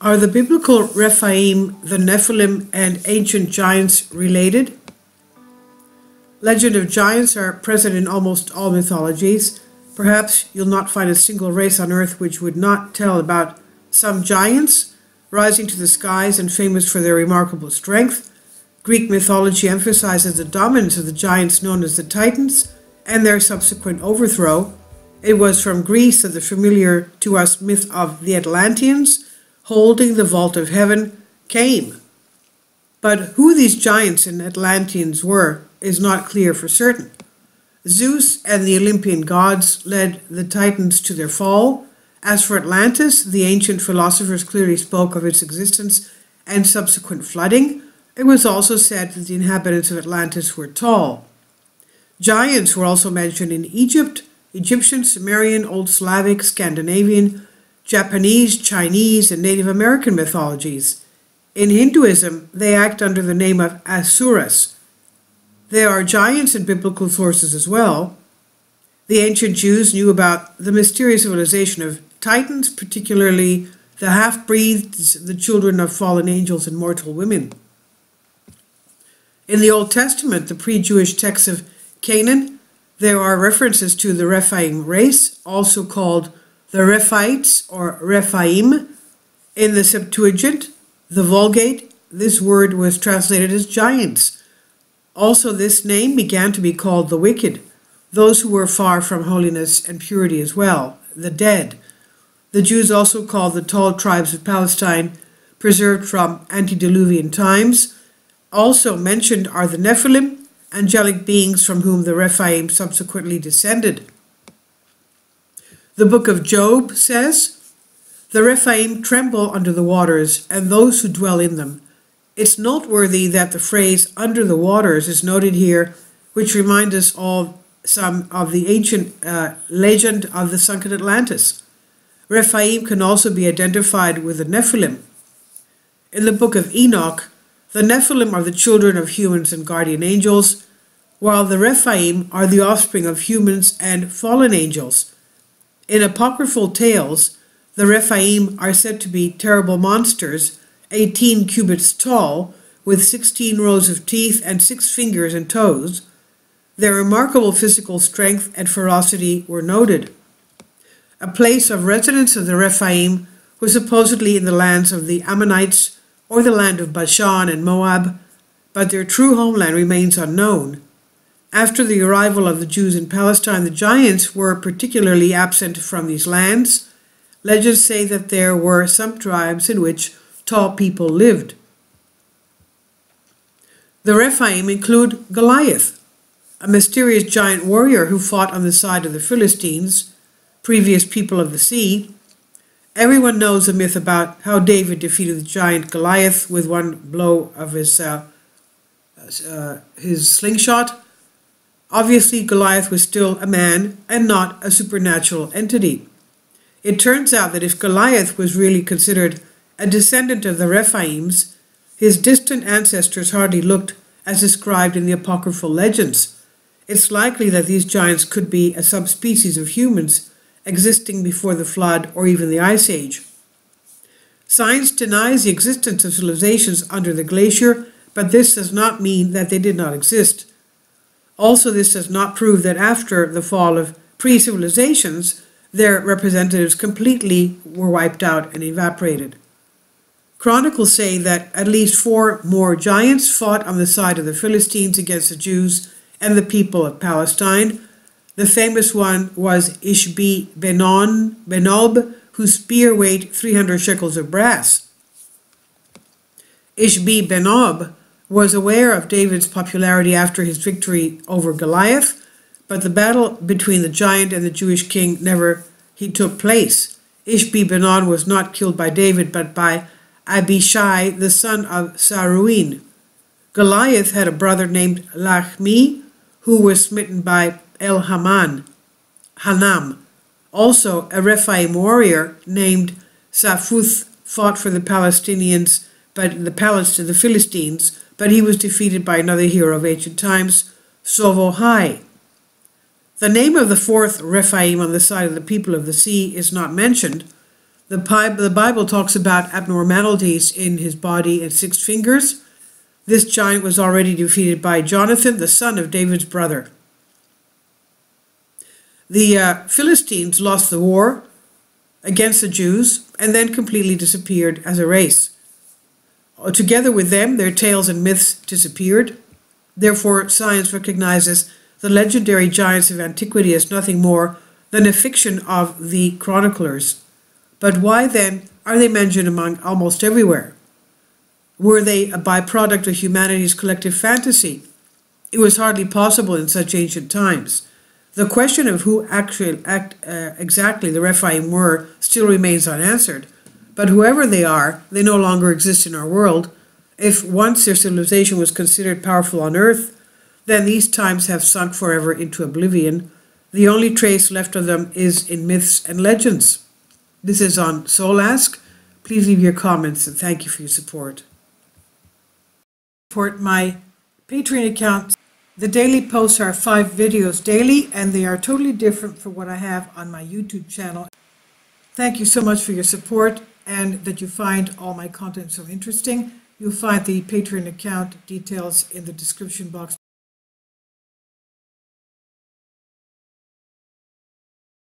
Are the biblical Rephaim, the Nephilim, and ancient giants related? Legend of giants are present in almost all mythologies. Perhaps you'll not find a single race on earth which would not tell about some giants rising to the skies and famous for their remarkable strength. Greek mythology emphasizes the dominance of the giants known as the Titans and their subsequent overthrow. It was from Greece that the familiar to us myth of the Atlanteans, holding the vault of heaven, came. But who these giants and Atlanteans were is not clear for certain. Zeus and the Olympian gods led the Titans to their fall. As for Atlantis, the ancient philosophers clearly spoke of its existence and subsequent flooding. It was also said that the inhabitants of Atlantis were tall. Giants were also mentioned in Egypt, Egyptian, Sumerian, Old Slavic, Scandinavian, Japanese, Chinese, and Native American mythologies. In Hinduism, they act under the name of Asuras. There are giants in biblical sources as well. The ancient Jews knew about the mysterious civilization of Titans, particularly the half-breeds, the children of fallen angels and mortal women. In the Old Testament, the pre-Jewish texts of Canaan, there are references to the Rephaim race, also called the Rephaites or Rephaim. In the Septuagint, the Vulgate, this word was translated as giants. Also, this name began to be called the wicked, those who were far from holiness and purity as well, the dead. The Jews also called the tall tribes of Palestine, preserved from antediluvian times. Also mentioned are the Nephilim, angelic beings from whom the Rephaim subsequently descended. The book of Job says, "The Rephaim tremble under the waters, and those who dwell in them." It's noteworthy that the phrase "under the waters" is noted here, which reminds us of some of the ancient legend of the sunken Atlantis. Rephaim can also be identified with the Nephilim. In the book of Enoch, the Nephilim are the children of humans and guardian angels, while the Rephaim are the offspring of humans and fallen angels. In apocryphal tales, the Rephaim are said to be terrible monsters, 18 cubits tall, with 16 rows of teeth and 6 fingers and toes. Their remarkable physical strength and ferocity were noted. A place of residence of the Rephaim was supposedly in the lands of the Ammonites or the land of Bashan and Moab, but their true homeland remains unknown. After the arrival of the Jews in Palestine, the giants were particularly absent from these lands. Legends say that there were some tribes in which tall people lived. The Rephaim include Goliath, a mysterious giant warrior who fought on the side of the Philistines, previous people of the sea. Everyone knows the myth about how David defeated the giant Goliath with one blow of his slingshot. Obviously, Goliath was still a man and not a supernatural entity. It turns out that if Goliath was really considered a descendant of the Rephaims, his distant ancestors hardly looked as described in the apocryphal legends. It's likely that these giants could be a subspecies of humans existing before the flood or even the Ice Age. Science denies the existence of civilizations under the glacier, but this does not mean that they did not exist. Also, this does not prove that after the fall of pre-civilizations, their representatives completely were wiped out and evaporated. Chronicles say that at least 4 more giants fought on the side of the Philistines against the Jews and the people of Palestine. The famous one was Ishbi-Benob, whose spear weighed 300 shekels of brass. Ishbi-Benob was aware of David's popularity after his victory over Goliath, but the battle between the giant and the Jewish king never took place. Ishbi-Benob was not killed by David, but by Abishai, the son of Saruin. Goliath had a brother named Lachmi, who was smitten by Hanam. Also, a Rephaim warrior named Saphuth fought for the Palestinians, but the Philistines, but he was defeated by another hero of ancient times, Sovohai. The name of the 4th Rephaim on the side of the people of the sea is not mentioned. The Bible talks about abnormalities in his body and 6 fingers. This giant was already defeated by Jonathan, the son of David's brother. The Philistines lost the war against the Jews and then completely disappeared as a race. Together with them, their tales and myths disappeared. Therefore, science recognizes the legendary giants of antiquity as nothing more than a fiction of the chroniclers. But why then are they mentioned among almost everywhere? Were they a byproduct of humanity's collective fantasy? It was hardly possible in such ancient times. The question of who exactly the Rephaim were still remains unanswered. But whoever they are, they no longer exist in our world. If once their civilization was considered powerful on earth, then these times have sunk forever into oblivion. The only trace left of them is in myths and legends. This is on Soul Ask. Please leave your comments and thank you for your support. Support my Patreon account. The daily posts are 5 videos daily, and they are totally different from what I have on my YouTube channel. Thank you so much for your support and that you find all my content so interesting. You'll find the Patreon account details in the description box.